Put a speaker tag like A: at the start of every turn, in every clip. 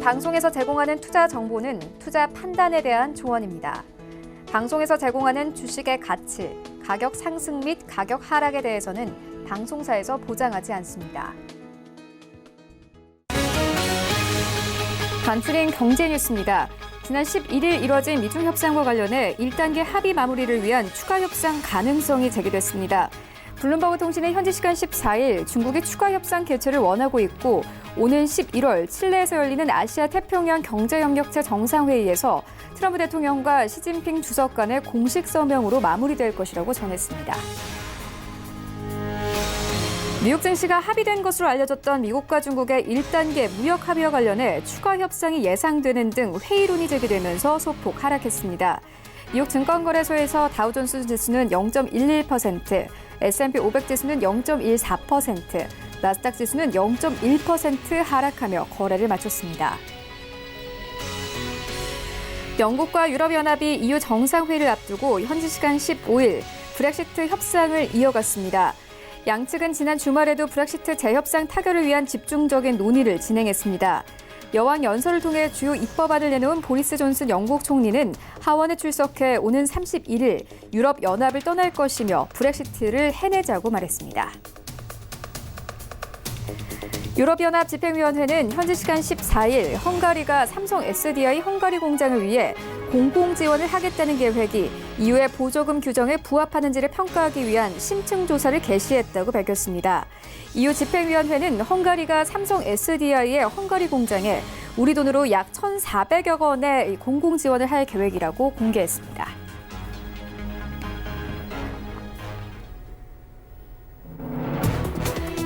A: 방송에서 제공하는 투자 정보는 투자 판단에 대한 조언입니다. 방송에서 제공하는 주식의 가치, 가격 상승 및 가격 하락에 대해서는 방송사에서 보장하지 않습니다. 간추린 경제 뉴스입니다. 지난 11일 이뤄진 미중 협상과 관련해 1단계 합의 마무리를 위한 추가 협상 가능성이 제기됐습니다. 블룸버그 통신은 현지 시간 14일 중국이 추가 협상 개최를 원하고 있고 오는 11월 칠레에서 열리는 아시아 태평양 경제협력체 정상회의에서 트럼프 대통령과 시진핑 주석 간의 공식 서명으로 마무리될 것이라고 전했습니다. 미국 증시가 합의된 것으로 알려졌던 미국과 중국의 1단계 무역 합의와 관련해 추가 협상이 예상되는 등 회의론이 제기되면서 소폭 하락했습니다. 미국 증권거래소에서 다우존스 지수는 0.11%, S&P 500 지수는 0.14%, 나스닥 지수는 0.1% 하락하며 거래를 마쳤습니다. 영국과 유럽연합이 EU 정상회의를 앞두고 현지 시간 15일 브렉시트 협상을 이어갔습니다. 양측은 지난 주말에도 브렉시트 재협상 타결을 위한 집중적인 논의를 진행했습니다. 여왕 연설을 통해 주요 입법안을 내놓은 보리스 존슨 영국 총리는 하원에 출석해 오는 31일 유럽연합을 떠날 것이며 브렉시트를 해내자고 말했습니다. 유럽연합 집행위원회는 현지 시간 14일 헝가리가 삼성 SDI 헝가리 공장을 위해 공공 지원을 하겠다는 계획이 EU의 보조금 규정에 부합하는지를 평가하기 위한 심층 조사를 개시했다고 밝혔습니다. EU 집행위원회는 헝가리가 삼성 SDI의 헝가리 공장에 우리 돈으로 약 1,400억 원의 공공 지원을 할 계획이라고 공개했습니다.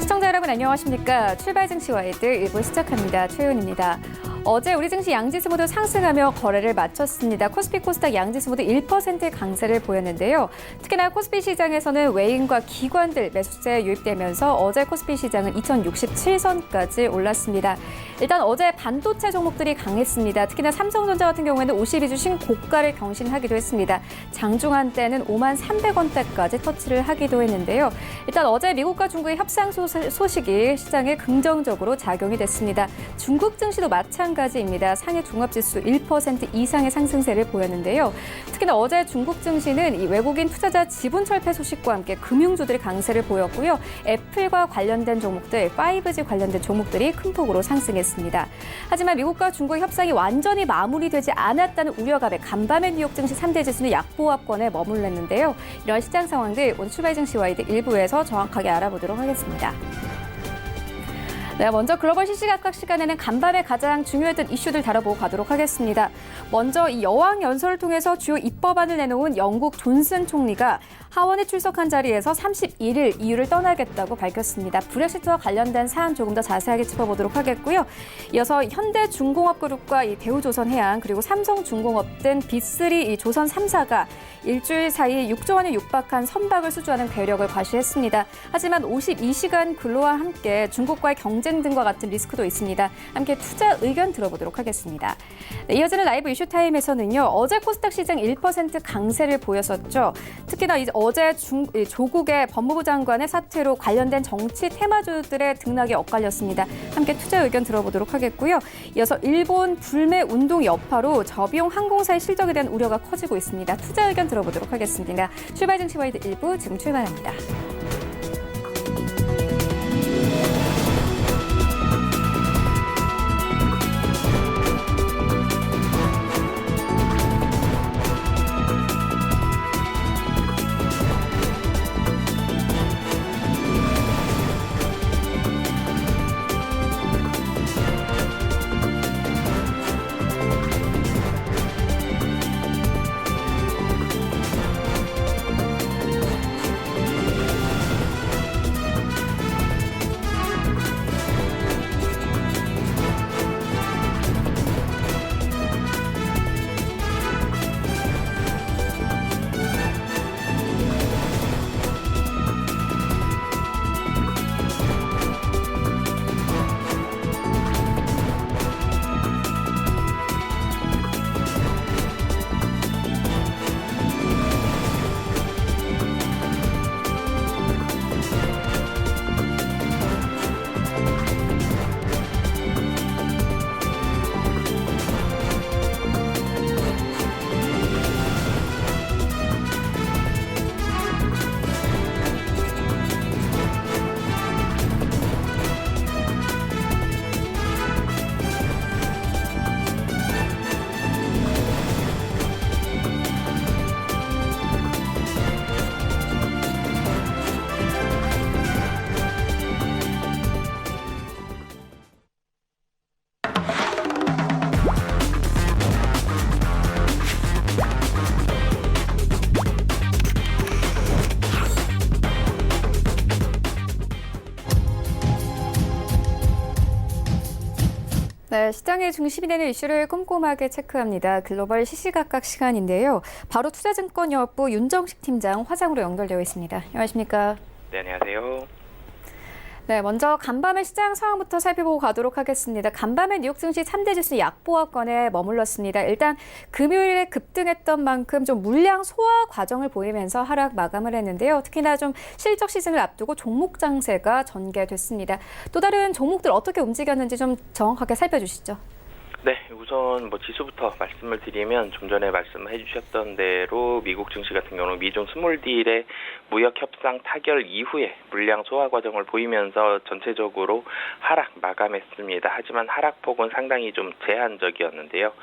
A: 시청자 여러분 안녕하십니까? 출발 증시 와이드 1부 시작합니다. 최윤입니다. 어제 우리 증시 양지수 모두 상승하며 거래를 마쳤습니다. 코스피 코스닥 양지수 모두 1%의 강세를 보였는데요. 특히나 코스피 시장에서는 외인과 기관들 매수세 유입되면서 어제 코스피 시장은 2067선까지 올랐습니다. 일단 어제 반도체 종목들이 강했습니다. 특히나 삼성전자 같은 경우에는 52주 신고가를 경신하기도 했습니다. 장중한 때는 53,300원대까지 터치를 하기도 했는데요. 일단 어제 미국과 중국의 협상 소식이 시장에 긍정적으로 작용이 됐습니다. 중국 증시도 마찬가지입니다. 상해 종합지수 1% 이상의 상승세를 보였는데요. 특히나 어제 중국 증시는 이 외국인 투자자 지분 철폐 소식과 함께 금융주들이 강세를 보였고요. 애플과 관련된 종목들, 5G 관련된 종목들이 큰 폭으로 상승했습니다. 하지만 미국과 중국의 협상이 완전히 마무리되지 않았다는 우려감에 간밤에 뉴욕 증시 3대 지수는 약보합권에 머물렀는데요. 이런 시장 상황들 오늘 출발 증시 와이드 1부에서 정확하게 알아보도록 하겠습니다. 네, 먼저 글로벌 시시각각 시간에는 간밤에 가장 중요했던 이슈들 다뤄보고 가도록 하겠습니다. 먼저 이 여왕 연설을 통해서 주요 입법안을 내놓은 영국 존슨 총리가 하원에 출석한 자리에서 31일 EU를 떠나겠다고 밝혔습니다. 브렉시트와 관련된 사안 조금 더 자세하게 짚어보도록 하겠고요. 이어서 현대중공업그룹과 이 대우조선해양 그리고 삼성중공업 등 B3 이 조선 3사가 일주일 사이 6조 원에 육박한 선박을 수주하는 괴력을 과시했습니다. 하지만 52시간 근로와 함께 중국과의 경쟁 등과 같은 리스크도 있습니다. 함께 투자 의견 들어보도록 하겠습니다. 네, 이어지는 라이브 이슈타임에서는요. 어제 코스닥 시장 1% 강세를 보였었죠. 특히나 어제 조국의 법무부 장관의 사퇴로 관련된 정치 테마주들의 등락이 엇갈렸습니다. 함께 투자 의견 들어보도록 하겠고요. 이어서 일본 불매 운동 여파로 저비용 항공사의 실적에 대한 우려가 커지고 있습니다. 투자 의견 들어보도록 하겠습니다. 출발 증시 와이드 1부 지금 출발합니다. 네, 시장의 중심이 되는 이슈를 꼼꼼하게 체크합니다. 글로벌 시시각각 시간인데요. 바로 투자증권연합부 윤정식 팀장 화상으로 연결되어 있습니다. 안녕하십니까?
B: 네, 안녕하세요.
A: 네, 먼저 간밤의 시장 상황부터 살펴보고 가도록 하겠습니다. 간밤의 뉴욕 증시 3대 지수 약보합권에 머물렀습니다. 일단 금요일에 급등했던 만큼 좀 물량 소화 과정을 보이면서 하락 마감을 했는데요. 특히나 좀 실적 시즌을 앞두고 종목 장세가 전개됐습니다. 또 다른 종목들 어떻게 움직였는지 좀 정확하게 살펴주시죠.
B: 네, 우선 지수부터 말씀을 드리면 좀 전에 말씀해 주셨던 대로 미국 증시 같은 경우는 미중 스몰딜의 무역 협상 타결 이후에 물량 소화 과정을 보이면서 전체적으로 하락 마감했습니다. 하지만 하락폭은 상당히 좀 제한적이었는데요.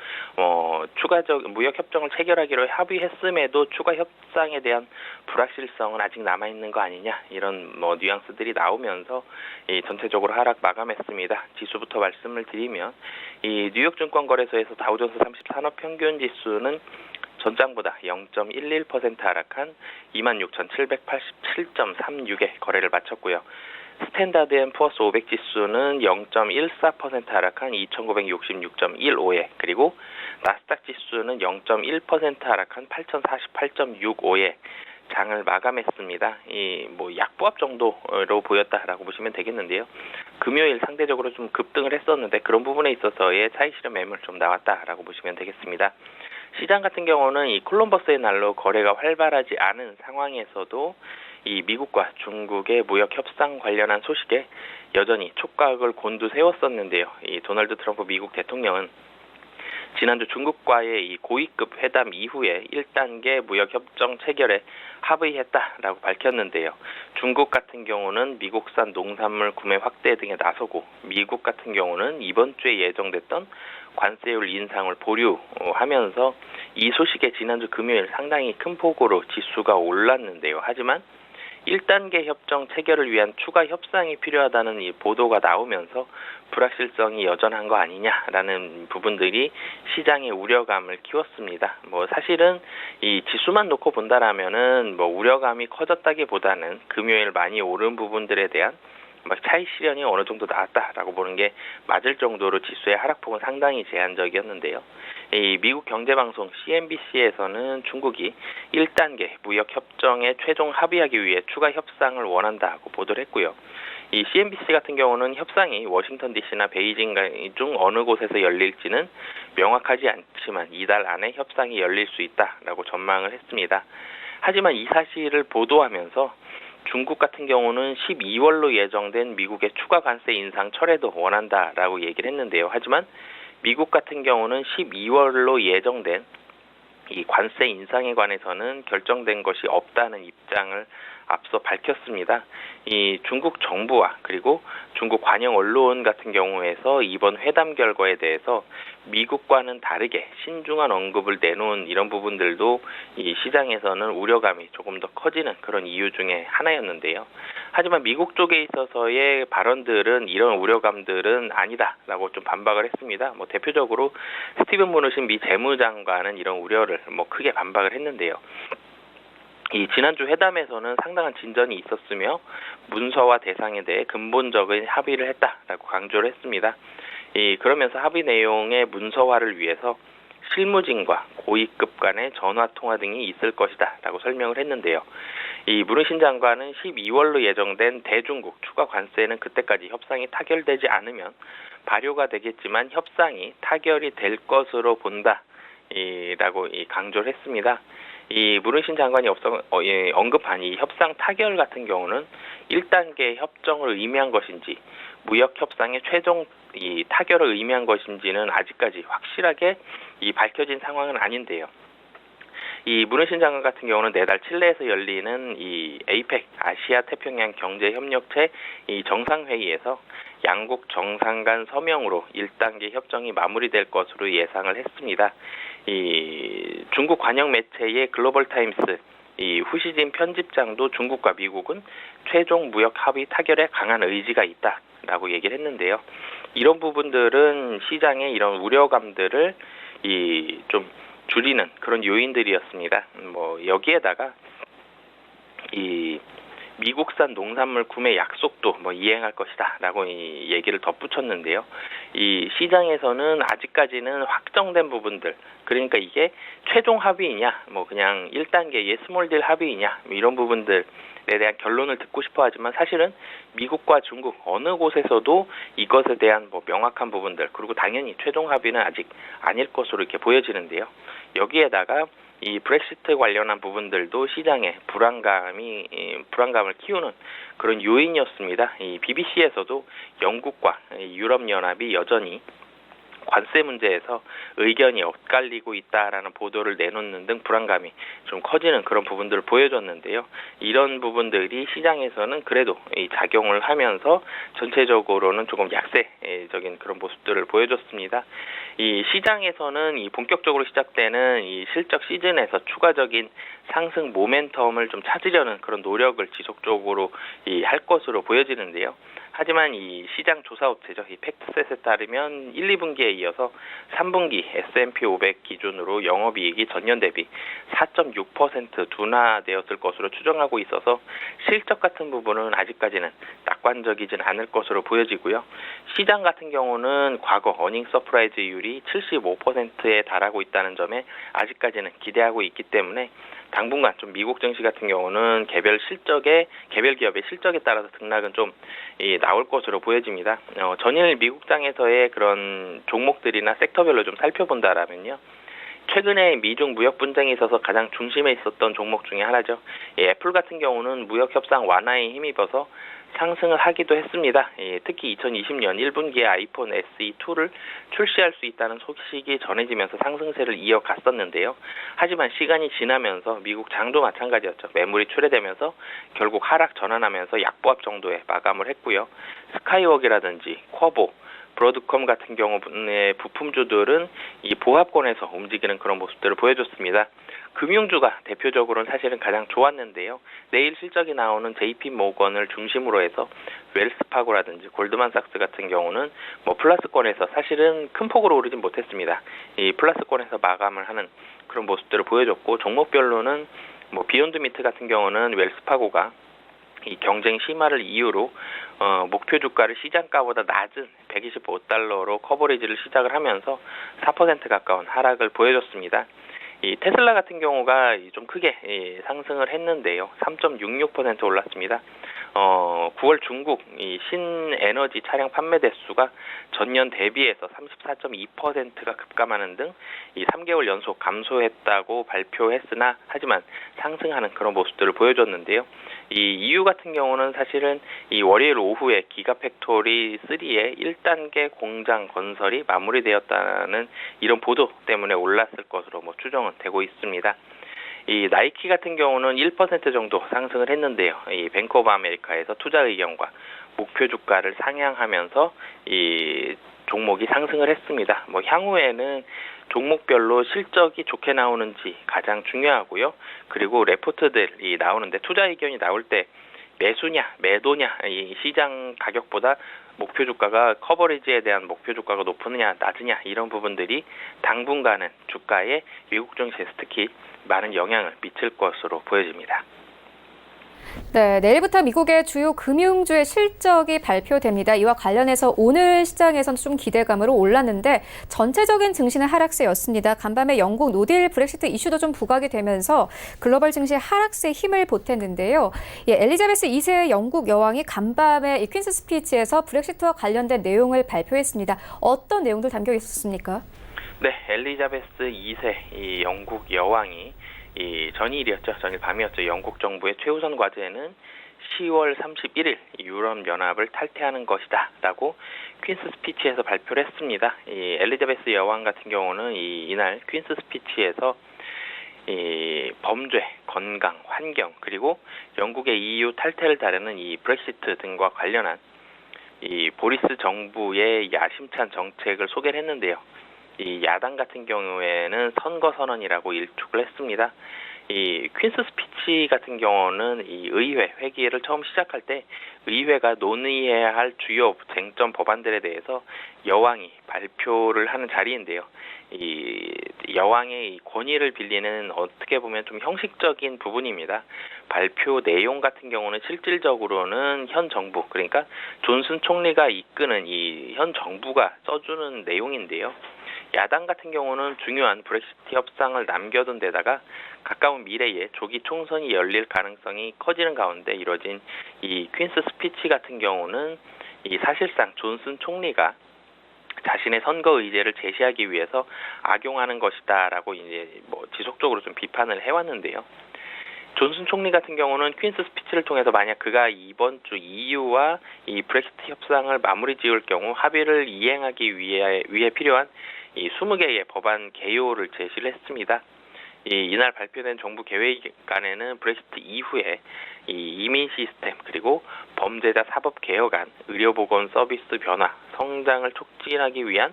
B: 추가적 무역 협정을 체결하기로 합의했음에도 추가 협상에 대한 불확실성은 아직 남아 있는 거 아니냐 이런 뉘앙스들이 나오면서 전체적으로 하락 마감했습니다. 지수부터 말씀을 드리면 이 뉴욕 증권거래소에서 다우존스 30 산업평균 지수는 전장보다 0.11% 하락한 26,787.36에 거래를 마쳤고요. 스탠다드 앤 푸어스 500 지수는 0.14% 하락한 2,966.15에 그리고 나스닥 지수는 0.1% 하락한 8,048.65에 장을 마감했습니다. 약보합 정도로 보였다라고 보시면 되겠는데요. 금요일 상대적으로 좀 급등을 했었는데 그런 부분에 있어서의 차익 실현 매물 좀 나왔다라고 보시면 되겠습니다. 시장 같은 경우는 이 콜럼버스의 날로 거래가 활발하지 않은 상황에서도 이 미국과 중국의 무역 협상 관련한 소식에 여전히 촉각을 곤두세웠었는데요. 이 도널드 트럼프 미국 대통령은 지난주 중국과의 이 고위급 회담 이후에 1단계 무역협정 체결에 합의했다라고 밝혔는데요. 중국 같은 경우는 미국산 농산물 구매 확대 등에 나서고 미국 같은 경우는 이번 주에 예정됐던 관세율 인상을 보류하면서 이 소식에 지난주 금요일 상당히 큰 폭으로 지수가 올랐는데요. 하지만 1단계 협정 체결을 위한 추가 협상이 필요하다는 이 보도가 나오면서 불확실성이 여전한 거 아니냐라는 부분들이 시장의 우려감을 키웠습니다. 사실은 이 지수만 놓고 본다라면은 우려감이 커졌다기보다는 금요일 많이 오른 부분들에 대한 차익 실현이 어느 정도 나왔다라고 보는 게 맞을 정도로 지수의 하락폭은 상당히 제한적이었는데요. 이 미국 경제방송 CNBC에서는 중국이 1단계 무역협정에 최종 합의하기 위해 추가 협상을 원한다고 보도를 했고요. 이 CNBC 같은 경우는 협상이 워싱턴 DC나 베이징 중 어느 곳에서 열릴지는 명확하지 않지만 이달 안에 협상이 열릴 수 있다라고 전망을 했습니다. 하지만 이 사실을 보도하면서 중국 같은 경우는 12월로 예정된 미국의 추가 관세 인상 철회도 원한다라고 얘기를 했는데요. 하지만 미국 같은 경우는 12월로 예정된 이 관세 인상에 관해서는 결정된 것이 없다는 입장을 앞서 밝혔습니다. 이 중국 정부와 그리고 중국 관영 언론 같은 경우에서 이번 회담 결과에 대해서 미국과는 다르게 신중한 언급을 내놓은 이런 부분들도 이 시장에서는 우려감이 조금 더 커지는 그런 이유 중에 하나였는데요. 하지만 미국 쪽에 있어서의 발언들은 이런 우려감들은 아니다라고 좀 반박을 했습니다. 대표적으로 스티븐 무누신 미 재무장관은 이런 우려를 크게 반박을 했는데요. 이 지난주 회담에서는 상당한 진전이 있었으며 문서와 대상에 대해 근본적인 합의를 했다라고 강조를 했습니다. 그러면서 합의 내용의 문서화를 위해서 실무진과 고위급 간의 전화 통화 등이 있을 것이다라고 설명을 했는데요. 이 무르신 장관은 12월로 예정된 대중국 추가 관세는 그때까지 협상이 타결되지 않으면 발효가 되겠지만 협상이 타결이 될 것으로 본다라고 강조를 했습니다. 이 무르신 장관이 언급한 이 협상 타결 같은 경우는 1단계 협정을 의미한 것인지 무역 협상의 최종 이 타결을 의미한 것인지는 아직까지 확실하게 밝혀진 상황은 아닌데요. 이 무르신 장관 같은 경우는 내달 칠레에서 열리는 이 APEC 아시아 태평양 경제협력체 이 정상회의에서 양국 정상 간 서명으로 1단계 협정이 마무리될 것으로 예상을 했습니다. 이 중국 관영 매체의 글로벌 타임스 이 후시진 편집장도 중국과 미국은 최종 무역 합의 타결에 강한 의지가 있다라고 얘기를 했는데요. 이런 부분들은 시장의 이런 우려감들을 좀 줄이는 그런 요인들이었습니다. 여기에다가 이 미국산 농산물 구매 약속도 뭐 이행할 것이다라고 이 얘기를 덧붙였는데요. 이 시장에서는 아직까지는 확정된 부분들, 그러니까 이게 최종 합의이냐, 뭐 그냥 1단계의 스몰딜 합의이냐, 뭐 이런 부분들에 대한 결론을 듣고 싶어 하지만 사실은 미국과 중국 어느 곳에서도 이것에 대한 뭐 명확한 부분들, 그리고 당연히 최종 합의는 아직 아닐 것으로 이렇게 보여지는데요. 여기에다가 이 브렉시트 관련한 부분들도 시장에 불안감을 키우는 그런 요인이었습니다. 이 BBC에서도 영국과 유럽연합이 여전히 관세 문제에서 의견이 엇갈리고 있다라는 보도를 내놓는 등 불안감이 좀 커지는 그런 부분들을 보여줬는데요. 이런 부분들이 시장에서는 그래도 작용을 하면서 전체적으로는 조금 약세적인 그런 모습들을 보여줬습니다. 이 시장에서는 이 본격적으로 시작되는 이 실적 시즌에서 추가적인 상승 모멘텀을 좀 찾으려는 그런 노력을 지속적으로 할 것으로 보여지는데요. 하지만 이 시장 조사 업체죠. 이 팩트셋에 따르면 1, 2분기에 이어서 3분기 S&P 500 기준으로 영업이익이 전년 대비 4.6% 둔화되었을 것으로 추정하고 있어서 실적 같은 부분은 아직까지는 낙관적이진 않을 것으로 보여지고요. 시장 같은 경우는 과거 어닝 서프라이즈율이 75%에 달하고 있다는 점에 아직까지는 기대하고 있기 때문에 당분간 좀 미국 증시 같은 경우는 개별 기업의 실적에 따라서 등락은 좀 나올 것으로 보여집니다. 전일 미국장에서의 그런 종목들이나 섹터별로 좀 살펴본다라면요. 최근에 미중 무역 분쟁이 있어서 가장 중심에 있었던 종목 중에 하나죠. 애플 같은 경우는 무역 협상 완화에 힘입어서 상승을 하기도 했습니다. 특히 2020년 1분기에 아이폰 SE2를 출시할 수 있다는 소식이 전해지면서 상승세를 이어갔었는데요. 하지만 시간이 지나면서 미국 장도 마찬가지였죠. 매물이 출회되면서 결국 하락 전환하면서 약보합 정도에 마감을 했고요. 스카이웍이라든지 쿼보, 브로드컴 같은 경우의 부품주들은 이 보합권에서 움직이는 그런 모습들을 보여줬습니다. 금융주가 대표적으로는 사실은 가장 좋았는데요. 내일 실적이 나오는 JP 모건을 중심으로 해서 웰스파고라든지 골드만삭스 같은 경우는 뭐 플러스권에서 사실은 큰 폭으로 오르진 못했습니다. 이 플러스권에서 마감을 하는 그런 모습들을 보여줬고, 종목별로는 뭐 비욘드 미트 같은 경우는 웰스파고가 이 경쟁 심화를 이유로 목표 주가를 시장가보다 낮은 125달러로 커버리지를 시작을 하면서 4% 가까운 하락을 보여줬습니다. 이 테슬라 같은 경우가 좀 크게 상승을 했는데요. 3.66% 올랐습니다. 9월 중국 이 신에너지 차량 판매 대수가 전년 대비해서 34.2%가 급감하는 등 이 3개월 연속 감소했다고 발표했으나 하지만 상승하는 그런 모습들을 보여줬는데요. 이 EU 같은 경우는 사실은 이 월요일 오후에 기가팩토리 3의 1단계 공장 건설이 마무리되었다는 이런 보도 때문에 올랐을 것으로 뭐 추정은 되고 있습니다. 이 나이키 같은 경우는 1% 정도 상승을 했는데요. 이 뱅크 오브 아메리카에서 투자 의견과 목표 주가를 상향하면서 이 종목이 상승을 했습니다. 뭐 향후에는 종목별로 실적이 좋게 나오는지 가장 중요하고요. 그리고 레포트들이 나오는데 투자 의견이 나올 때 매수냐 매도냐, 이 시장 가격보다 목표 주가가 커버리지에 대한 목표 주가가 높으냐 낮으냐, 이런 부분들이 당분간은 주가에 미국 증시에서 특히 많은 영향을 미칠 것으로 보여집니다.
A: 네, 내일부터 미국의 주요 금융주의 실적이 발표됩니다. 이와 관련해서 오늘 시장에서는 좀 기대감으로 올랐는데 전체적인 증시는 하락세였습니다. 간밤에 영국 노딜 브렉시트 이슈도 좀 부각이 되면서 글로벌 증시의 하락세에 힘을 보탰는데요. 엘리자베스 2세 영국 여왕이 간밤에 이 퀸스 스피치에서 브렉시트와 관련된 내용을 발표했습니다. 어떤 내용들 담겨 있었습니까?
B: 네, 엘리자베스 2세 이 영국 여왕이 전일이었죠. 전일 밤이었죠. 영국 정부의 최우선 과제는 10월 31일 유럽연합을 탈퇴하는 것이다 라고 퀸스 스피치에서 발표를 했습니다. 이 엘리자베스 여왕 같은 경우는 이날 퀸스 스피치에서 이 범죄, 건강, 환경, 그리고 영국의 EU 탈퇴를 다루는 이 브렉시트 등과 관련한 이 보리스 정부의 야심찬 정책을 소개를 했는데요. 이 야당 같은 경우에는 선거 선언이라고 일축을 했습니다. 이 퀸스 스피치 같은 경우는 이 의회 회기를 처음 시작할 때 의회가 논의해야 할 주요 쟁점 법안들에 대해서 여왕이 발표를 하는 자리인데요. 이 여왕의 권위를 빌리는 어떻게 보면 좀 형식적인 부분입니다. 발표 내용 같은 경우는 실질적으로는 현 정부, 그러니까 존슨 총리가 이끄는 이 현 정부가 써주는 내용인데요. 야당 같은 경우는 중요한 브렉시트 협상을 남겨둔 데다가 가까운 미래에 조기 총선이 열릴 가능성이 커지는 가운데 이뤄진 이 퀸스 스피치 같은 경우는 이 사실상 존슨 총리가 자신의 선거 의제를 제시하기 위해서 악용하는 것이다라고 이제 지속적으로 좀 비판을 해왔는데요. 존슨 총리 같은 경우는 퀸스 스피치를 통해서 만약 그가 이번 주 EU와 이 브렉시트 협상을 마무리 지을 경우 합의를 이행하기 위해 필요한 이 20개의 법안 개요를 제시를 했습니다. 이날 발표된 정부 계획안에는 브렉시트 이후에 이 이민 시스템 그리고 범죄자 사법 개혁안, 의료보건 서비스 변화, 성장을 촉진하기 위한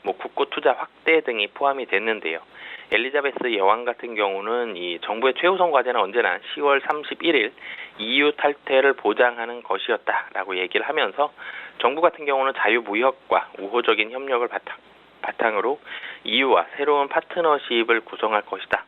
B: 국고 투자 확대 등이 포함이 됐는데요. 엘리자베스 여왕 같은 경우는 이 정부의 최우선 과제는 언제나 10월 31일 EU 탈퇴를 보장하는 것이었다라고 얘기를 하면서 정부 같은 경우는 자유무역과 우호적인 협력을 바탕으로 EU와 새로운 파트너십을 구성할 것이다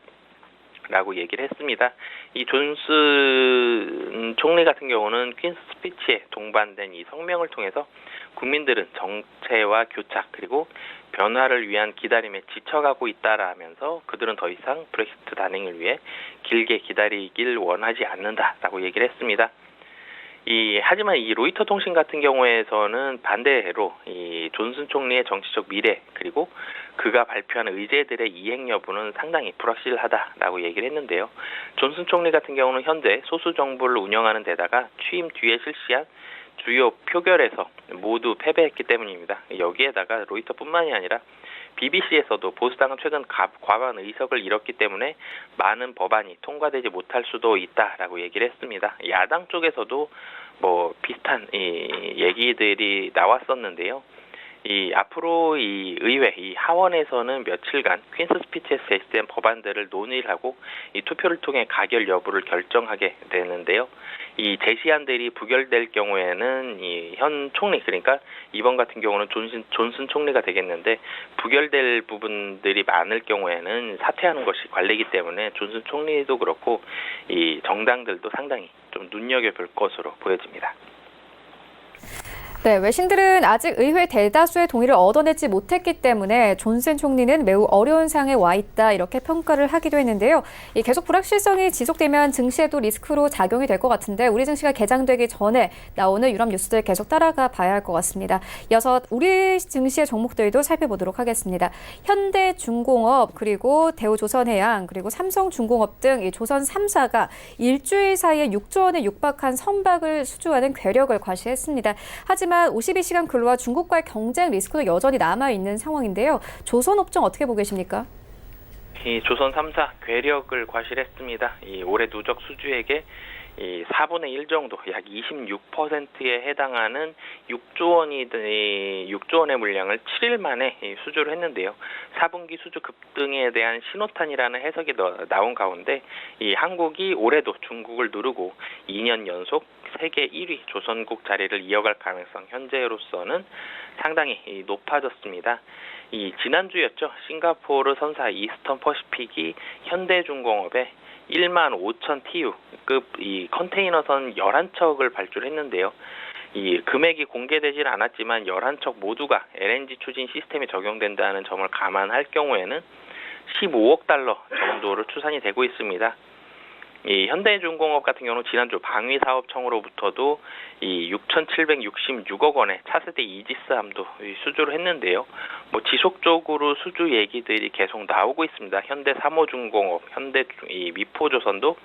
B: 라고 얘기를 했습니다. 이 존슨 총리 같은 경우는 퀸스 스피치에 동반된 이 성명을 통해서 국민들은 정체와 교착 그리고 변화를 위한 기다림에 지쳐가고 있다라면서 그들은 더 이상 브렉시트 단행을 위해 길게 기다리길 원하지 않는다라고 얘기를 했습니다. 하지만 이 로이터 통신 같은 경우에서는 반대로 이 존슨 총리의 정치적 미래 그리고 그가 발표한 의제들의 이행 여부는 상당히 불확실하다라고 얘기를 했는데요. 존슨 총리 같은 경우는 현재 소수 정부를 운영하는 데다가 취임 뒤에 실시한 주요 표결에서 모두 패배했기 때문입니다. 여기에다가 로이터뿐만이 아니라 BBC에서도 보수당은 최근 과반 의석을 잃었기 때문에 많은 법안이 통과되지 못할 수도 있다라고 얘기를 했습니다. 야당 쪽에서도 비슷한 얘기들이 나왔었는데요. 앞으로 이 의회, 이 하원에서는 며칠간 퀸스 스피치에서 제시된 법안들을 논의를 하고 이 투표를 통해 가결 여부를 결정하게 되는데요. 이 제시안들이 부결될 경우에는 이 현 총리, 그러니까 이번 같은 경우는 존슨 총리가 되겠는데 부결될 부분들이 많을 경우에는 사퇴하는 것이 관례이기 때문에 존슨 총리도 그렇고 이 정당들도 상당히 좀 눈여겨볼 것으로 보여집니다.
A: 네, 외신들은 아직 의회 대다수의 동의를 얻어내지 못했기 때문에 존슨 총리는 매우 어려운 상황에 와 있다 이렇게 평가를 하기도 했는데요. 계속 불확실성이 지속되면 증시에도 리스크로 작용이 될 것 같은데 우리 증시가 개장되기 전에 나오는 유럽 뉴스들 계속 따라가 봐야 할 것 같습니다. 이어서 우리 증시의 종목들도 살펴보도록 하겠습니다. 현대중공업 그리고 대우조선해양 그리고 삼성중공업 등 이 조선 3사가 일주일 사이에 6조 원에 육박한 선박을 수주하는 괴력을 과시했습니다. 하지만 52시간 근로와 중국과의 경쟁 리스크도 여전히 남아있는 상황인데요. 조선업종 어떻게 보고 계십니까?
B: 이 조선 3사 괴력을 과시했습니다. 올해 누적 수주액의 4분의 1 정도, 약 26%에 해당하는 6조 원의 물량을 7일 만에 수주를 했는데요. 4분기 수주 급등에 대한 신호탄이라는 해석이 나온 가운데 한국이 올해도 중국을 누르고 2년 연속 세계 1위 조선국 자리를 이어갈 가능성 현재로서는 상당히 높아졌습니다. 지난주였죠. 싱가포르 선사 이스턴 퍼시픽이 현대중공업에 15,000 TU급 컨테이너선 11척을 발주했는데요. 금액이 공개되질 않았지만 11척 모두가 LNG 추진 시스템이 적용된다는 점을 감안할 경우에는 15억 달러 정도로 추산이 되고 있습니다. 현대중공업 같은 경우는 지난주 방위사업청으로부터도 6,766억 원의 차세대 이지스함도 수주를 했는데요. 지속적으로 수주 얘기들이 계속 나오고 있습니다. 현대3호중공업, 미포조선도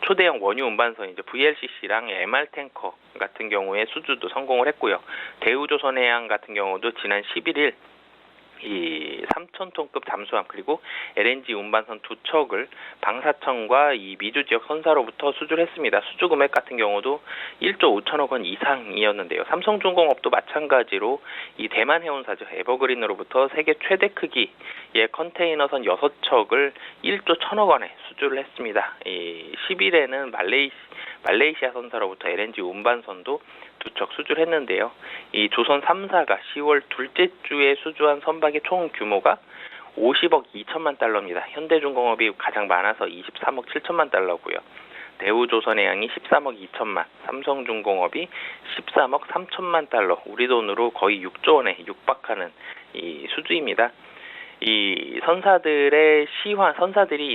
B: 초대형 원유 운반선 VLCC랑 MR 탱커 같은 경우에 수주도 성공을 했고요. 대우조선해양 같은 경우도 지난 11일 3,000톤급 잠수함 그리고 LNG 운반선 2척을 방사청과 미주 지역 선사로부터 수주를 했습니다. 수주 금액 같은 경우도 1조 5천억 원 이상이었는데요. 삼성중공업도 마찬가지로 대만 해운사죠. 에버그린으로부터 세계 최대 크기의 컨테이너선 6척을 1조 1천억 원에 수주를 했습니다. 10일에는 말레이시아 선사로부터 LNG 운반선도 2척 수주를 했는데요. 조선 3사가 10월 둘째 주에 수주한 선박의 총 규모가 50억 2천만 달러입니다. 현대중공업이 가장 많아서 23억 7천만 달러고요. 대우조선해양이 13억 2천만, 삼성중공업이 13억 3천만 달러, 우리 돈으로 거의 6조 원에 육박하는 이 수주입니다. 이 선사들이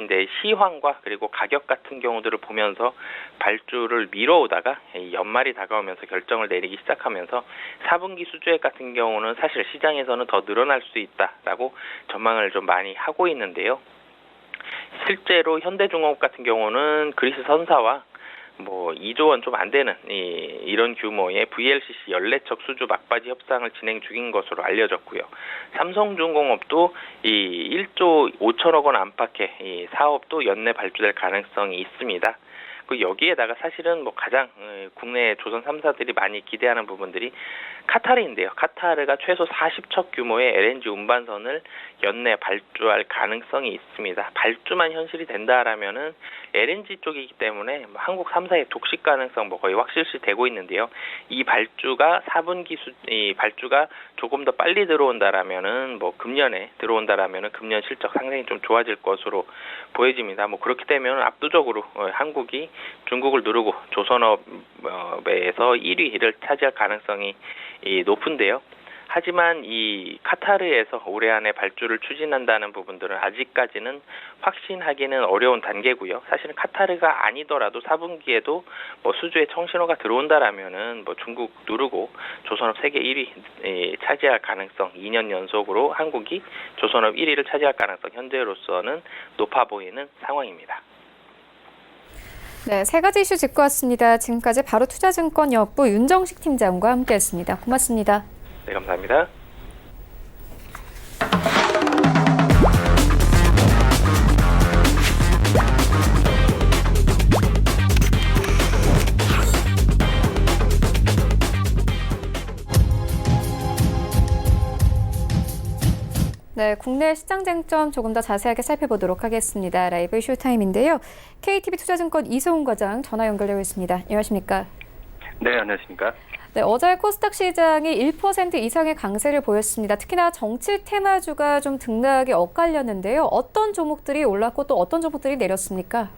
B: 이제 시황과 그리고 가격 같은 경우들을 보면서 발주를 미뤄오다가 연말이 다가오면서 결정을 내리기 시작하면서 4분기 수주액 같은 경우는 사실 시장에서는 더 늘어날 수 있다라고 전망을 좀 많이 하고 있는데요. 실제로 현대중공업 같은 경우는 그리스 선사와 2조 원 좀 안 되는 이런 규모의 VLCC 14척 수주 막바지 협상을 진행 중인 것으로 알려졌고요. 삼성중공업도 이 1조 5천억 원 안팎의 이 사업도 연내 발주될 가능성이 있습니다. 그 여기에다가 사실은 가장 국내 조선 3사들이 많이 기대하는 부분들이 카타르인데요. 카타르가 최소 40척 규모의 LNG 운반선을 연내 발주할 가능성이 있습니다. 발주만 현실이 된다라면은 LNG 쪽이기 때문에 한국 3사의 독식 가능성 거의 확실시 되고 있는데요. 이 발주가 4분기 이 발주가 조금 더 빨리 들어온다라면은 금년에 들어온다라면은 금년 실적 상당히 좀 좋아질 것으로 보여집니다. 그렇게 되면 압도적으로 한국이 중국을 누르고 조선업에서 1위를 차지할 가능성이 높은데요. 하지만 이 카타르에서 올해 안에 발주를 추진한다는 부분들은 아직까지는 확신하기는 어려운 단계고요. 사실은 카타르가 아니더라도 4분기에도 수주에 청신호가 들어온다라면은 중국 누르고 조선업 세계 1위 차지할 가능성, 2년 연속으로 한국이 조선업 1위를 차지할 가능성 현재로서는 높아 보이는 상황입니다.
A: 네, 세 가지 이슈 짚고 왔습니다. 지금까지 바로투자증권연구 윤정식 팀장과 함께했습니다. 고맙습니다.
B: 네, 감사합니다.
A: 네, 국내 시장 쟁점 조금 더 자세하게 살펴보도록 하겠습니다. 라이브 쇼타임인데요. KTB 투자증권 이소훈 과장 전화 연결되어 있습니다. 안녕하십니까?
C: 네, 안녕하십니까?
A: 네, 어제 코스닥 시장이 1% 이상의 강세를 보였습니다. 특히나 정치 테마주가 좀 등락이 엇갈렸는데요. 어떤 종목들이 올랐고 또 어떤 종목들이 내렸습니까?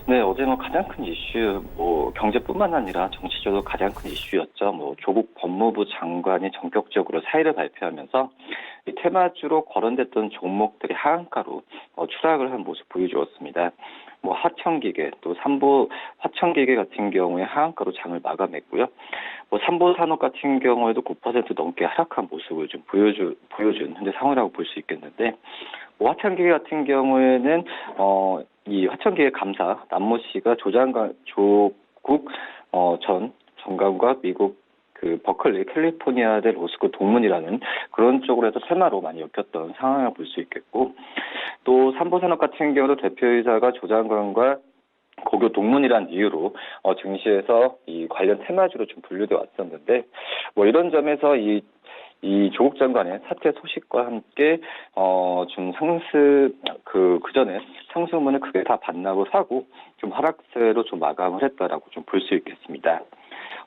C: 네, 어제 가장 큰 이슈, 경제뿐만 아니라 정치적으로 가장 큰 이슈였죠. 조국 법무부 장관이 전격적으로 사의를 발표하면서 이 테마주로 거론됐던 종목들이 하한가로 추락을 한 모습 보여주었습니다. 하청기계, 또 삼보 화청기계 같은 경우에 하한가로 장을 마감했고요. 삼보산업 같은 경우에도 9% 넘게 하락한 모습을 좀 보여준 현재 상황이라고 볼 수 있겠는데, 화청기계 같은 경우에는 이 화청기계 감사 남모 씨가 조국 전 장관과 미국 버클리 캘리포니아대 로스쿨 동문이라는 그런 쪽으로 해서 테마로 많이 엮였던 상황을 볼 수 있겠고, 또 삼보산업 같은 경우도 대표이사가 조 장관과 고교 동문이란 이유로 증시에서 이 관련 테마주로 좀 분류돼 왔었는데, 이런 점에서 이 조국 장관의 사퇴 소식과 함께 좀 그 전에 상승분을 크게 다 반납을 하고 좀 하락세로 좀 마감을 했다라고 좀 볼 수 있겠습니다.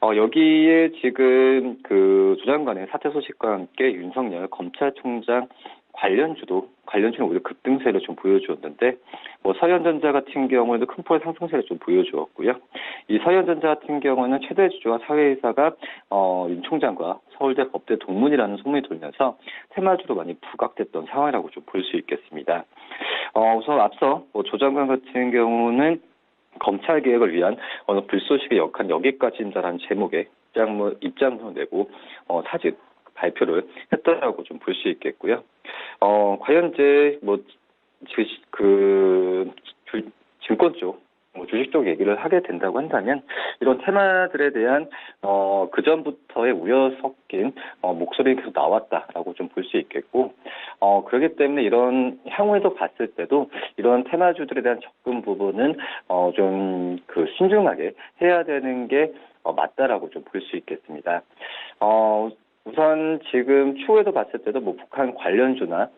C: 여기에 지금 조 장관의 사퇴 소식과 함께 윤석열 검찰총장 관련주는 오히려 급등세를 좀 보여주었는데, 서현전자 같은 경우에도 큰 폭의 상승세를 좀 보여주었고요. 이 서현전자 같은 경우는 최대 주주와 사회이사가 윤 총장과 서울대 법대 동문이라는 소문이 돌면서 테마주로 많이 부각됐던 상황이라고 좀 볼 수 있겠습니다. 우선 앞서 조 장관 같은 경우는 검찰 개혁을 위한 어느 불쏘시개 역한 여기까지인다라는 제목의 입장문을 내고 사직 발표를 했다라고 좀 볼 수 있겠고요. 과연 이제 증권 쪽, 주식 쪽 얘기를 하게 된다고 한다면 이런 테마들에 대한 그 전부터의 우려 섞인 목소리가 계속 나왔다라고 좀 볼 수 있겠고, 그렇기 때문에 이런 향후에도 봤을 때도 이런 테마주들에 대한 접근 부분은 좀 신중하게 해야 되는 게 맞다라고 좀 볼 수 있겠습니다. 우선 지금 추후에도 봤을 때도 북한 관련주나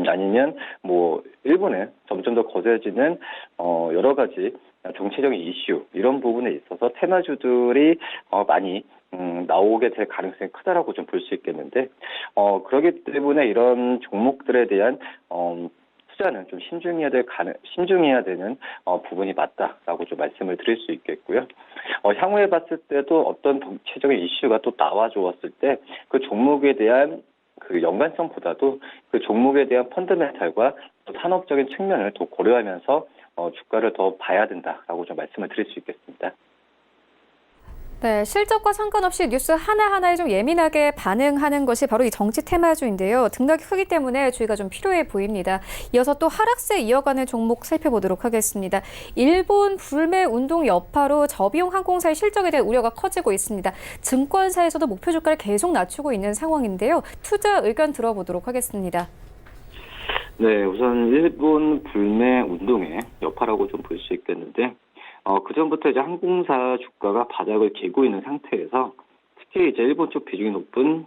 C: 아니면 일본에 점점 더 거세지는 여러 가지 정치적인 이슈 이런 부분에 있어서 테마주들이 많이 나오게 될 가능성이 크다라고 좀 볼 수 있겠는데, 그렇기 때문에 이런 종목들에 대한 투자는 좀 신중해야 되는 부분이 맞다라고 좀 말씀을 드릴 수 있겠고요. 향후에 봤을 때도 어떤 정치적인 이슈가 또 나와 주었을 때 그 종목에 대한 그 연관성보다도 그 종목에 대한 펀더멘탈과 또 산업적인 측면을 더 고려하면서 주가를 더 봐야 된다라고 좀 말씀을 드릴 수 있겠습니다.
A: 네, 실적과 상관없이 뉴스 하나하나에 좀 예민하게 반응하는 것이 바로 이 정치 테마주인데요. 등락이 크기 때문에 주의가 좀 필요해 보입니다. 이어서 또 하락세 이어가는 종목 살펴보도록 하겠습니다. 일본 불매 운동 여파로 저비용 항공사의 실적에 대한 우려가 커지고 있습니다. 증권사에서도 목표 주가를 계속 낮추고 있는 상황인데요. 투자 의견 들어보도록 하겠습니다.
C: 네, 우선 일본 불매 운동의 여파라고 좀 볼 수 있겠는데, 그전부터 이제 항공사 주가가 바닥을 개고 있는 상태에서 특히 이제 일본 쪽 비중이 높은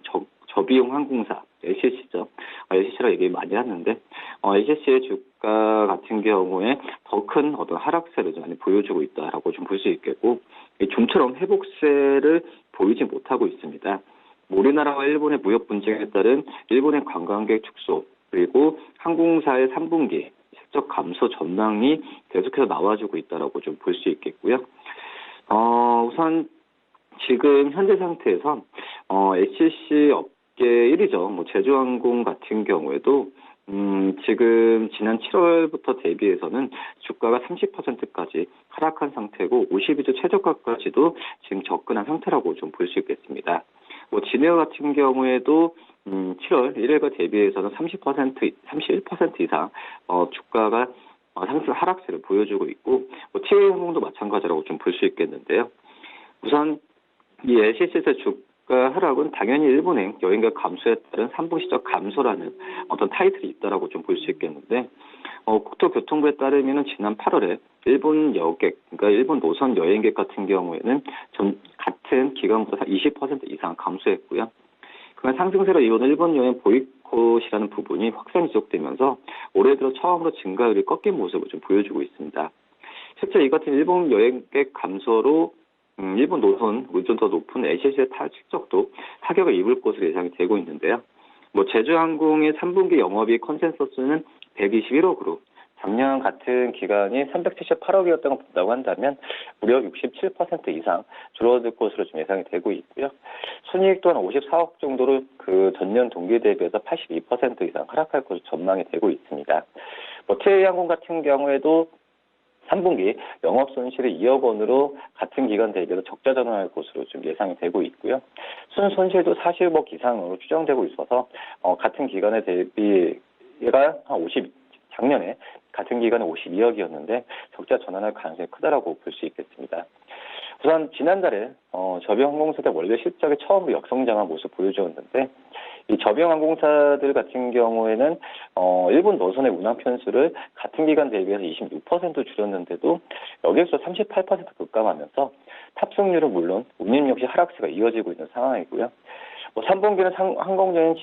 C: 저비용 항공사, LCC죠. LCC라 얘기 많이 하는데, LCC의 주가 같은 경우에 더 큰 어떤 하락세를 좀 많이 보여주고 있다라고 좀 볼 수 있겠고, 좀처럼 회복세를 보이지 못하고 있습니다. 우리나라와 일본의 무역 분쟁에 따른 일본의 관광객 축소, 그리고 항공사의 3분기 실적 감소 전망이 계속해서 나와주고 있다라고 좀 볼 수 있겠고요. 우선 지금 현재 상태에서 LCC 업계 1위죠. 뭐 제주항공 같은 경우에도 지금 지난 7월부터 대비해서는 주가가 30%까지 하락한 상태고 52주 최저가까지도 지금 접근한 상태라고 좀 볼 수 있겠습니다. 뭐 진에어 같은 경우에도 7월 1일과 대비해서는 31% 이상 주가가 상승 하락세를 보여주고 있고, TA항공도 마찬가지라고 좀 볼 수 있겠는데요. 우선 이 LCC의 주가 하락은 당연히 일본행 여행객 감소에 따른 3분 시적 감소라는 어떤 타이틀이 있다라고 좀 볼 수 있겠는데, 국토교통부에 따르면 지난 8월에 일본 여객, 그러니까 일본 노선 여행객 같은 경우에는 같은 기간보다 20% 이상 감소했고요. 그간 상승세로 이어온 일본 여행 보이콧이라는 부분이 확산이 지속되면서 올해 들어 처음으로 증가율이 꺾인 모습을 좀 보여주고 있습니다. 실제 이 같은 일본 여행객 감소로 일본 노선 의존도 높은 LCC의 실적도 타격을 입을 것으로 예상이 되고 있는데요. 뭐 제주항공의 3분기 영업이익 컨센서스는 121억으로 작년 같은 기간이 378억이었던 걸 본다고 한다면 무려 67% 이상 줄어들 것으로 좀 예상이 되고 있고요. 순이익 또한 54억 정도로 그 전년 동기 대비해서 82% 이상 하락할 것으로 전망이 되고 있습니다. 뭐 TA항공 같은 경우에도 3분기 영업 손실이 2억 원으로 같은 기간 대비해서 적자 전환할 것으로 좀 예상이 되고 있고요. 순 손실도 40억 이상으로 추정되고 있어서 같은 기간에 대비가 작년에 같은 기간에 52억이었는데 적자 전환할 가능성이 크다라고 볼 수 있겠습니다. 우선 지난달에 저비용 항공사들 원래 실적이 처음으로 역성장한 모습 보여주었는데, 이 저비용 항공사들 같은 경우에는 일본 노선의 운항 편수를 같은 기간 대비해서 26% 줄였는데도 여기에서 38% 급감하면서 탑승률은 물론 운임 역시 하락세가 이어지고 있는 상황이고요. 3분기는 항공여행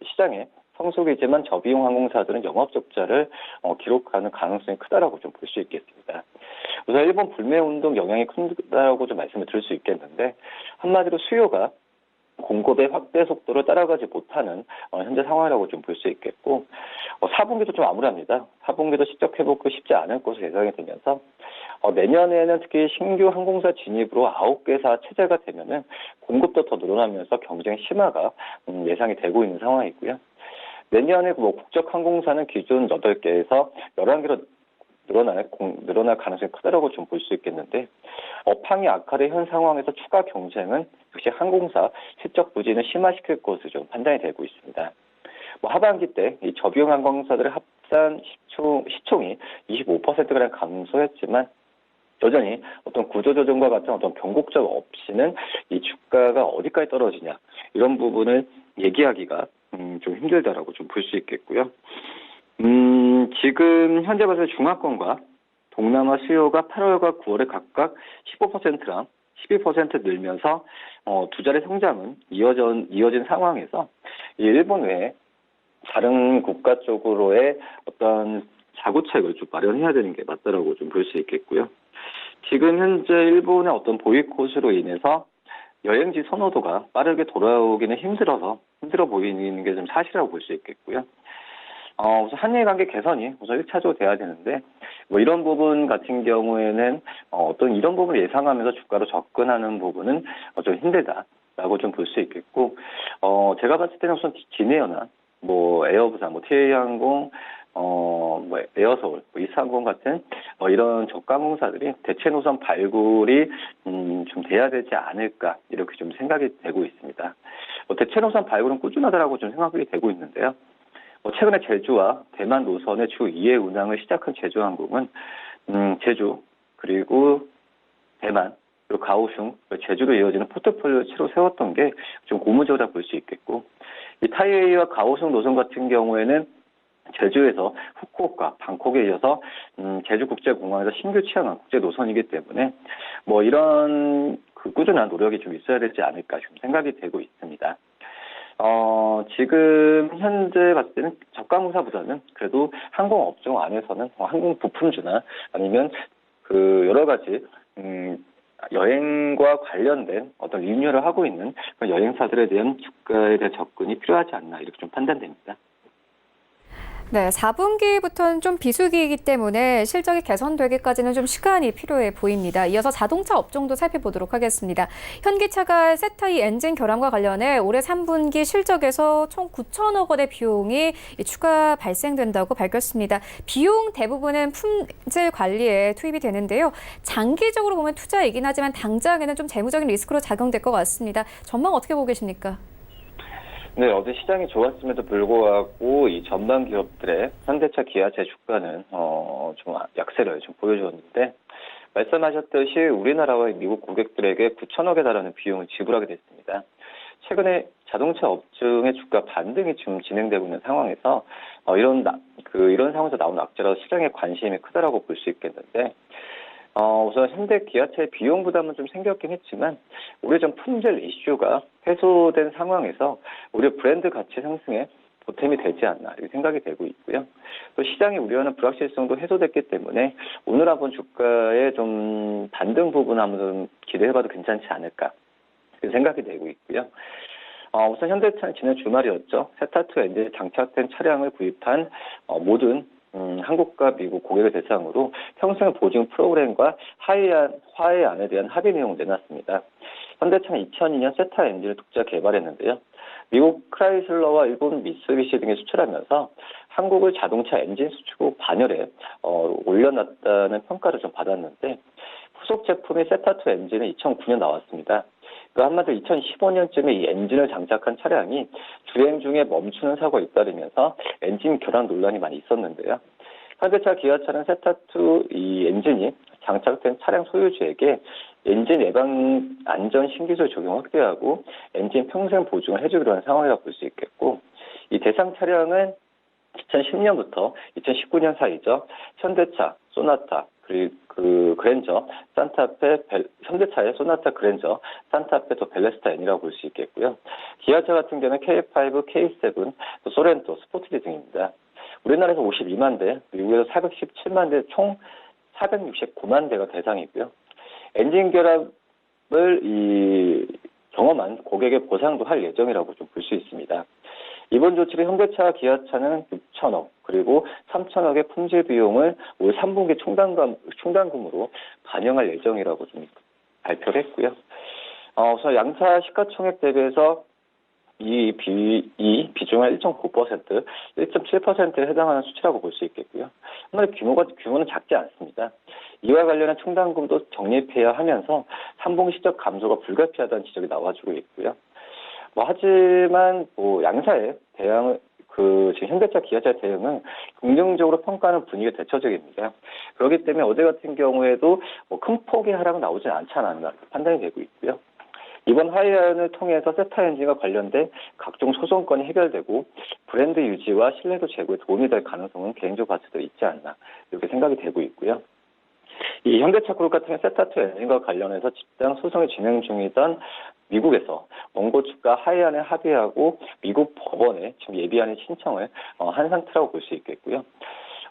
C: 시장에 성숙이지만 저비용 항공사들은 영업 적자를 기록하는 가능성이 크다라고 좀 볼 수 있겠습니다. 우선 일본 불매 운동 영향이 크다라고 좀 말씀을 드릴 수 있겠는데, 한마디로 수요가 공급의 확대 속도를 따라가지 못하는 현재 상황이라고 좀 볼 수 있겠고, 4분기도 좀 암울합니다. 4분기도 실적 회복이 쉽지 않을 것으로 예상이 되면서 내년에는 특히 신규 항공사 진입으로 9개사 체제가 되면은 공급도 더 늘어나면서 경쟁 심화가 예상이 되고 있는 상황이고요. 내년에 국적 항공사는 기존 8개에서 11개로 늘어날 가능성이 크다라고 좀 볼 수 있겠는데, 업황이 악화된 현 상황에서 추가 경쟁은 역시 항공사 실적 부진을 심화시킬 것으로 좀 판단이 되고 있습니다. 하반기 때 이 저비용 항공사들의 합산 시총이 25%가량 감소했지만 여전히 어떤 구조조정과 같은 어떤 변곡점 없이는 이 주가가 어디까지 떨어지냐, 이런 부분을 얘기하기가 좀 힘들다라고 좀 볼 수 있겠고요. 지금 현재 봐서 중화권과 동남아 수요가 8월과 9월에 각각 15%랑 12% 늘면서 두 자리 성장은 이어진 상황에서 일본 외에 다른 국가 쪽으로의 어떤 자구책을 좀 마련해야 되는 게 맞다라고 좀 볼 수 있겠고요. 지금 현재 일본의 어떤 보이콧으로 인해서 여행지 선호도가 빠르게 돌아오기는 힘들어 보이는 게 좀 사실이라고 볼 수 있겠고요. 우선 한일 관계 개선이 우선 1차적으로 돼야 되는데, 뭐 이런 부분 같은 경우에는 어떤 이런 부분을 예상하면서 주가로 접근하는 부분은 좀 힘들다라고 좀 볼 수 있겠고, 제가 봤을 때는 우선 진에어나 뭐 에어부산, 뭐 TA항공, 뭐 에어서울, 뭐 이스항공 같은 이런 저가항공사들이 대체 노선 발굴이 좀 돼야 되지 않을까 이렇게 좀 생각이 되고 있습니다. 대체 노선 발굴은 꾸준하다라고 좀 생각이 되고 있는데요. 최근에 제주와 대만 노선의 주 2회 운항을 시작한 제주항공은 제주 그리고 대만 그리고 가오슝 제주로 이어지는 포트폴리오를 새로 세웠던 게 좀 고무적이라 볼 수 있겠고, 이 타이웨이와 가오슝 노선 같은 경우에는 제주에서 후쿠오카, 방콕에 이어서 제주국제공항에서 신규 취항한 국제 노선이기 때문에 뭐 이런 꾸준한 노력이 좀 있어야 되지 않을까 좀 생각이 되고 있습니다. 지금 현재 봤을 때는 저가항공사보다는 그래도 항공업종 안에서는 항공 부품주나 아니면 여러 가지 여행과 관련된 어떤 리뉴얼을 하고 있는 여행사들에 대한 주가에 대한 접근이 필요하지 않나 이렇게 좀 판단됩니다.
A: 네, 4분기부터는 좀 비수기이기 때문에 실적이 개선되기까지는 좀 시간이 필요해 보입니다. 이어서 자동차 업종도 살펴보도록 하겠습니다. 현기차가 세타이 엔진 결함과 관련해 올해 3분기 실적에서 총 9천억 원의 비용이 추가 발생된다고 밝혔습니다. 비용 대부분은 품질 관리에 투입이 되는데요. 장기적으로 보면 투자이긴 하지만 당장에는 좀 재무적인 리스크로 작용될 것 같습니다. 전망 어떻게 보고 계십니까?
C: 네, 어제 시장이 좋았음에도 불구하고 이 전방 기업들의 현대차, 기아차 주가는 좀 약세를 좀 보여주었는데, 말씀하셨듯이 우리나라와 미국 고객들에게 9천억에 달하는 비용을 지불하게 됐습니다. 최근에 자동차 업종의 주가 반등이 좀 진행되고 있는 상황에서 이런 상황에서 나온 악재라서 시장의 관심이 크다라고 볼 수 있겠는데, 우선 현대 기아차의 비용 부담은 좀 생겼긴 했지만 우리 좀 품질 이슈가 해소된 상황에서 우리 브랜드 가치 상승에 보탬이 되지 않나 이렇게 생각이 되고 있고요. 또 시장이 우려하는 불확실성도 해소됐기 때문에 오늘 한번 주가의 좀 반등 부분 한번 기대해봐도 괜찮지 않을까 이렇게 생각이 되고 있고요. 우선 현대차는 지난 주말이었죠. 세타2 엔진에 장착된 차량을 구입한 모든 한국과 미국 고객을 대상으로 평생 보증 프로그램과 화해안에 대한 합의 내용을 내놨습니다. 현대차는 2002년 세타 엔진을 독자 개발했는데요. 미국 크라이슬러와 일본 미쓰비시 등에 수출하면서 한국을 자동차 엔진 수출국 반열에 올려놨다는 평가를 좀 받았는데, 후속 제품인 세타2 엔진은 2009년 나왔습니다. 한마디로 2015년쯤에 이 엔진을 장착한 차량이 주행 중에 멈추는 사고가 잇따르면서 엔진 결함 논란이 많이 있었는데요. 현대차, 기아차는 세타2 이 엔진이 장착된 차량 소유주에게 엔진 예방 안전 신기술 적용 확대하고 엔진 평생 보증을 해주기로 한 상황이라고 볼 수 있겠고, 이 대상 차량은 2010년부터 2019년 사이죠. 현대차, 소나타, 그리고 그랜저, 산타페, 현대차의 소나타, 그랜저, 산타페, 또 벨레스타 N이라고 볼 수 있겠고요. 기아차 같은 경우는 K5, K7, 또 소렌토, 스포티지 등입니다. 우리나라에서 52만 대, 미국에서 417만 대, 총 469만 대가 대상이고요. 엔진 결함을 경험한 고객의 보상도 할 예정이라고 좀 볼 수 있습니다. 이번 조치를 현대차, 기아차는 6천억 그리고 3천억의 품질 비용을 올 3분기 충당금으로 반영할 예정이라고 좀 발표를 했고요. 우선 양차 시가총액 대비해서 이 비중은 1.9%, 1.7%에 해당하는 수치라고 볼 수 있겠고요. 규모는 작지 않습니다. 이와 관련한 충당금도 적립해야 하면서 3분기 실적 감소가 불가피하다는 지적이 나와주고 있고요. 하지만 양사의 대응을 지금 현대차, 기아차 대응은 긍정적으로 평가하는 분위기가 대처적입니다. 그렇기 때문에 어제 같은 경우에도 큰 폭의 하락은 나오지 않지 않았나 판단이 되고 있고요. 이번 화해안을 통해서 세타 엔진과 관련된 각종 소송건이 해결되고 브랜드 유지와 신뢰도 제고에 도움이 될 가능성은 개인적으로 봤을 때 있지 않나 이렇게 생각이 되고 있고요. 이 현대차 그룹 같은 세타2 엔진과 관련해서 집단 소송이 진행 중이던 미국에서 원고 측과 화해안에 합의하고 미국 법원에 지금 예비안의 신청을 한 상태라고 볼 수 있겠고요.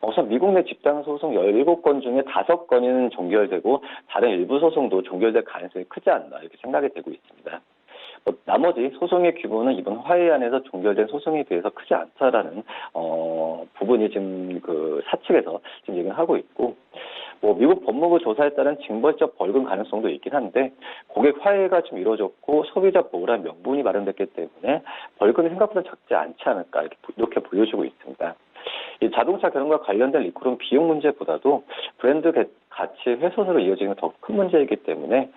C: 우선 미국 내 집단 소송 17건 중에 5건은 종결되고 다른 일부 소송도 종결될 가능성이 크지 않나 이렇게 생각이 되고 있습니다. 나머지 소송의 규모는 이번 화해안에서 종결된 소송에 비해서 크지 않다라는 부분이 지금 그 사측에서 지금 얘기를 하고 있고, 뭐 미국 법무부 조사에 따른 징벌적 벌금 가능성도 있긴 한데 고객 화해가 좀 이루어졌고 소비자 보호란 명분이 마련됐기 때문에 벌금이 생각보다 적지 않지 않을까 이렇게 보여지고 있습니다. 이 자동차 결혼과 관련된 리콜은 비용 문제보다도 브랜드 가치 훼손으로 이어지는 더 큰 문제이기 때문에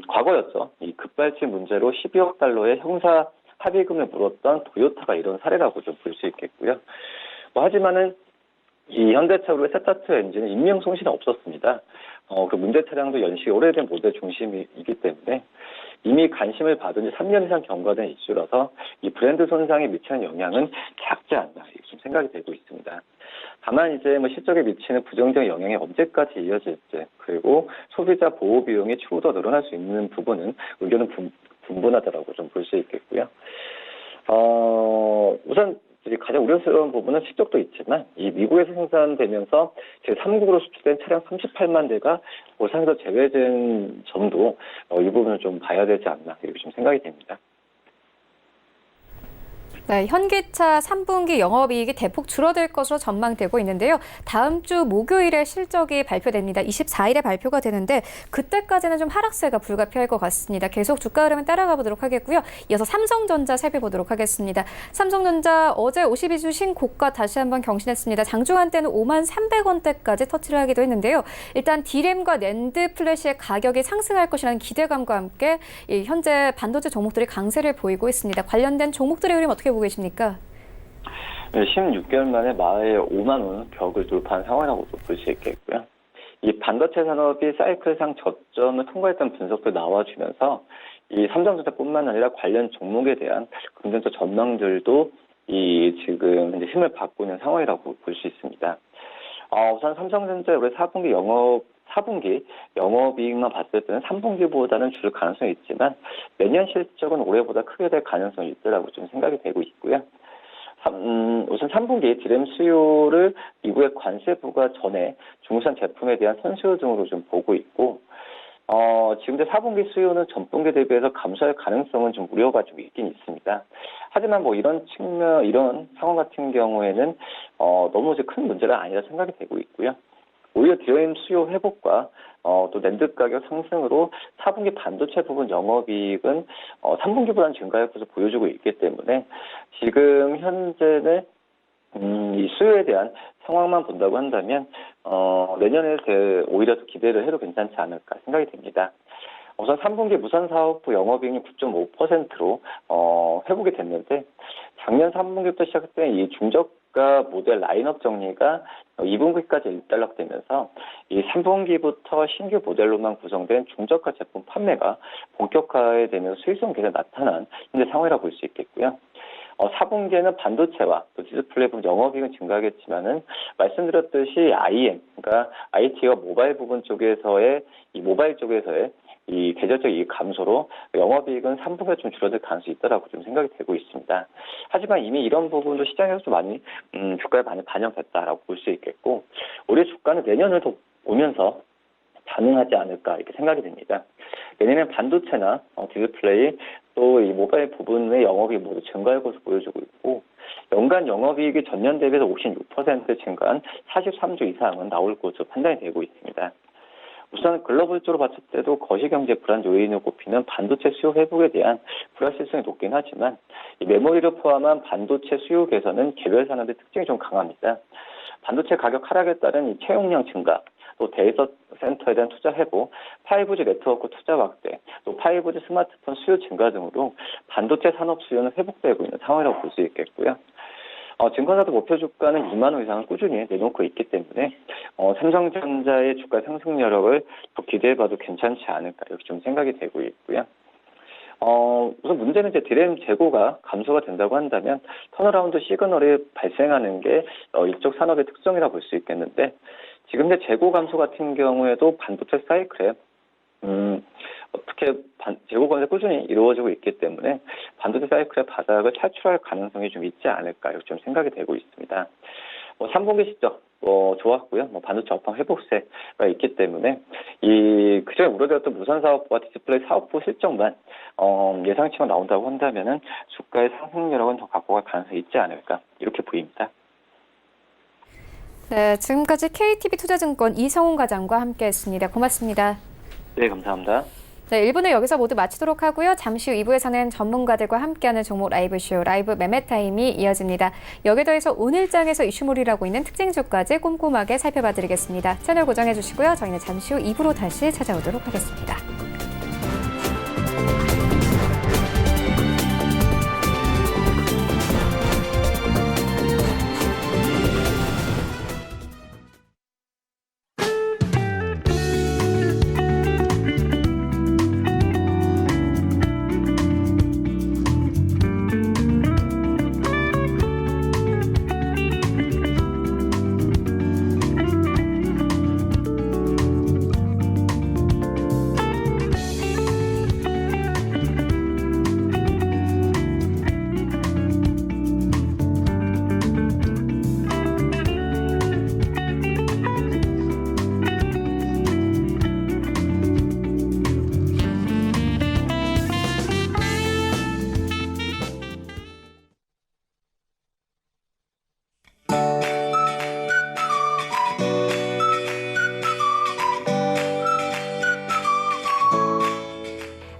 C: 과거였죠. 이 급발진 문제로 12억 달러의 형사 합의금을 물었던 도요타가 이런 사례라고 좀 볼 수 있겠고요. 하지만은 이 현대차로의 세타트 엔진은 인명 손실이 없었습니다. 그 문제 차량도 연식이 오래된 모델 중심이기 때문에 이미 관심을 받은 지 3년 이상 경과된 이슈라서 이 브랜드 손상에 미치는 영향은 작지 않나 좀 생각이 되고 있습니다. 다만 이제 뭐 실적에 미치는 부정적 영향이 언제까지 이어질지, 그리고 소비자 보호 비용이 추후 더 늘어날 수 있는 부분은 의견은 분분하다라고 좀 볼 수 있겠고요. 우선 가장 우려스러운 부분은 실적도 있지만 이 미국에서 생산되면서 제3국으로 수출된 차량 38만 대가 보상에서 제외된 점도 이 부분을 좀 봐야 되지 않나 이렇게 좀 생각이 됩니다.
A: 네, 현기차 3분기 영업이익이 대폭 줄어들 것으로 전망되고 있는데요. 다음 주 목요일에 실적이 발표됩니다. 24일에 발표가 되는데 그때까지는 좀 하락세가 불가피할 것 같습니다. 계속 주가 흐름을 따라가 보도록 하겠고요. 이어서 삼성전자 살펴보도록 하겠습니다. 삼성전자 어제 52주 신고가 다시 한번 경신했습니다. 장중한 때는 5만 300원대까지 터치를 하기도 했는데요. 일단 D램과 낸드 플래시의 가격이 상승할 것이라는 기대감과 함께 현재 반도체 종목들이 강세를 보이고 있습니다. 관련된 종목들의 흐름 어떻게 보고 계십니까?
C: 16개월 만에 마의 5만 원 벽을 돌파한 상황이라고도 볼 수 있겠고요. 이 반도체 산업이 사이클상 저점을 통과했던 분석도 나와주면서 이 삼성전자뿐만 아니라 관련 종목에 대한 긍정적 전망들도 지금 이제 힘을 받고 있는 상황이라고 볼 수 있습니다. 우선 삼성전자 올해 4분기 영업이익만 봤을 때는 3분기보다는 줄 가능성이 있지만 내년 실적은 올해보다 크게 될 가능성이 있다고 좀 생각이 되고 있고요. 우선 3분기 디램 수요를 미국의 관세 부과 전에 중국산 제품에 대한 선수요 등으로 좀 보고 있고, 지금 4분기 수요는 전분기 대비해서 감소할 가능성은 좀 우려가 좀 있긴 있습니다. 하지만 뭐 이런 상황 같은 경우에는 너무 큰 문제는 아니라 생각이 되고 있고요. 오히려 디램 수요 회복과 또 낸드 가격 상승으로 4분기 반도체 부분 영업이익은 3분기보다는 증가할 것을 보여주고 있기 때문에 지금 현재는 이 수요에 대한 상황만 본다고 한다면 내년에 오히려 더 기대를 해도 괜찮지 않을까 생각이 됩니다. 우선 3분기 무선사업부 영업이익이 9.5%로 회복이 됐는데 작년 3분기부터 시작된 이 중저가 모델 라인업 정리가 2분기까지 일단락되면서 이 3분기부터 신규 모델로만 구성된 중저가 제품 판매가 본격화되면서 수익성 개선이 나타난 현재 상황이라고 볼 수 있겠고요. 4분기에는 반도체와 또 디스플레이 부분 영업이익은 증가하겠지만은 말씀드렸듯이 IM, 그러니까 IT와 모바일 부분 쪽에서의 이 계절적 이익 감소로 영업이익은 3분기가 좀 줄어들 가능성이 있다라고 좀 생각이 되고 있습니다. 하지만 이미 이런 부분도 시장에서 좀 많이 주가에 많이 반영됐다라고 볼 수 있겠고, 올해 주가는 내년을 더 보면서 반응하지 않을까 이렇게 생각이 됩니다. 내년엔 반도체나 디스플레이 또 이 모바일 부분의 영업이익 모두 증가할 것으로 보여지고 있고, 연간 영업이익이 전년 대비해서 56% 증가한 43조 이상은 나올 것으로 판단이 되고 있습니다. 우선 글로벌적으로 봤을 때도 거시경제 불안 요인을 꼽히는 반도체 수요 회복에 대한 불확실성이 높긴 하지만 이 메모리를 포함한 반도체 수요 개선은 개별 산업의 특징이 좀 강합니다. 반도체 가격 하락에 따른 이 채용량 증가, 또 데이터 센터에 대한 투자 회복, 5G 네트워크 투자 확대, 또 5G 스마트폰 수요 증가 등으로 반도체 산업 수요는 회복되고 있는 상황이라고 볼 수 있겠고요. 증권사도 목표 주가는 2만 원 이상을 꾸준히 내놓고 있기 때문에 삼성전자의 주가 상승 여력을 더 기대해봐도 괜찮지 않을까 이렇게 좀 생각이 되고 있고요. 우선 문제는 이제 디램 재고가 감소가 된다고 한다면 턴어라운드 시그널이 발생하는 게 이쪽 산업의 특성이라 볼 수 있겠는데, 지금 이제 재고 감소 같은 경우에도 반도체 사이클에 어떻게 재고 건설 꾸준히 이루어지고 있기 때문에 반도체 사이클의 바닥을 탈출할 가능성이 좀 있지 않을까 이렇게 좀 생각이 되고 있습니다. 3분기 실적 좋았고요. 반도체 업황 회복세가 있기 때문에 이 그전에 우려되었던 무선 사업부와 디스플레이 사업부 실적만 예상치만 나온다고 한다면은 주가의 상승력은 더 갖고 갈 가능성이 있지 않을까 이렇게 보입니다.
A: 네, 지금까지 KTB 투자증권 이성훈 과장과 함께했습니다. 고맙습니다.
C: 네, 감사합니다.
A: 네, 1부는 여기서 모두 마치도록 하고요. 잠시 후 2부에서는 전문가들과 함께하는 종목 라이브쇼, 라이브 매매타임이 이어집니다. 여기에 더해서 오늘장에서 이슈몰이라고 있는 특징 주까지 꼼꼼하게 살펴봐드리겠습니다. 채널 고정해 주시고요. 저희는 잠시 후 2부로 다시 찾아오도록 하겠습니다.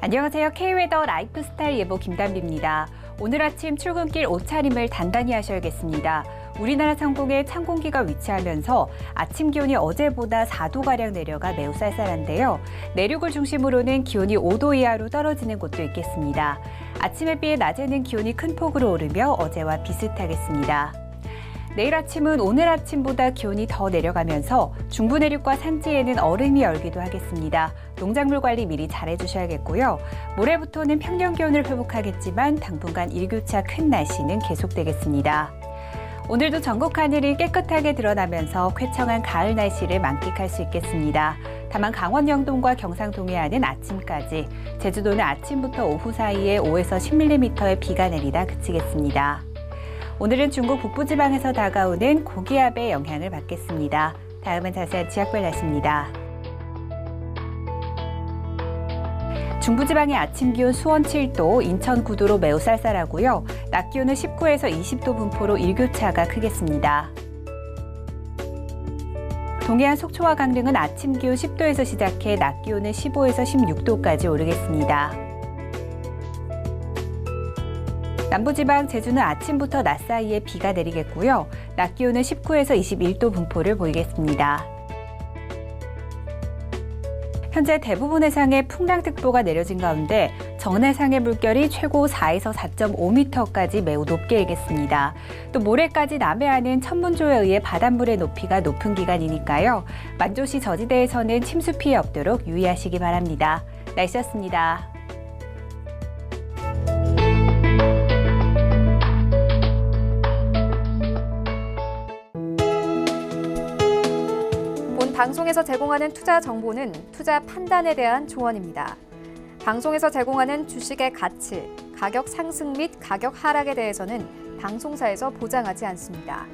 A: 안녕하세요. K웨더 라이프스타일 예보 김담비입니다. 오늘 아침 출근길 옷차림을 단단히 하셔야겠습니다. 우리나라 상공에 찬 공기가 위치하면서 아침 기온이 어제보다 4도가량 내려가 매우 쌀쌀한데요. 내륙을 중심으로는 기온이 5도 이하로 떨어지는 곳도 있겠습니다. 아침에 비해 낮에는 기온이 큰 폭으로 오르며 어제와 비슷하겠습니다. 내일 아침은 오늘 아침보다 기온이 더 내려가면서 중부 내륙과 산지에는 얼음이 얼기도 하겠습니다. 농작물 관리 미리 잘해주셔야겠고요. 모레부터는 평년 기온을 회복하겠지만 당분간 일교차 큰 날씨는 계속되겠습니다. 오늘도 전국 하늘이 깨끗하게 드러나면서 쾌청한 가을 날씨를 만끽할 수 있겠습니다. 다만 강원 영동과 경상 동해안은 아침까지, 제주도는 아침부터 오후 사이에 5에서 10mm의 비가 내리다 그치겠습니다. 오늘은 중국 북부지방에서 다가오는 고기압의 영향을 받겠습니다. 다음은 자세한 지역별 날씨입니다. 중부지방의 아침 기온 수원 7도, 인천 9도로 매우 쌀쌀하고요. 낮 기온은 19에서 20도 분포로 일교차가 크겠습니다. 동해안 속초와 강릉은 아침 기온 10도에서 시작해 낮 기온은 15에서 16도까지 오르겠습니다. 남부지방 제주는 아침부터 낮 사이에 비가 내리겠고요. 낮 기온은 19에서 21도 분포를 보이겠습니다. 현재 대부분 해상에 풍랑특보가 내려진 가운데 전 해상의 물결이 최고 4에서 4.5m까지 매우 높게 일겠습니다. 또 모레까지 남해안은 천문조에 의해 바닷물의 높이가 높은 기간이니까요. 만조시 저지대에서는 침수 피해 없도록 유의하시기 바랍니다. 날씨였습니다. 방송에서 제공하는 투자 정보는 투자 판단에 대한 조언입니다. 방송에서 제공하는 주식의 가치, 가격 상승 및 가격 하락에 대해서는 방송사에서 보장하지 않습니다.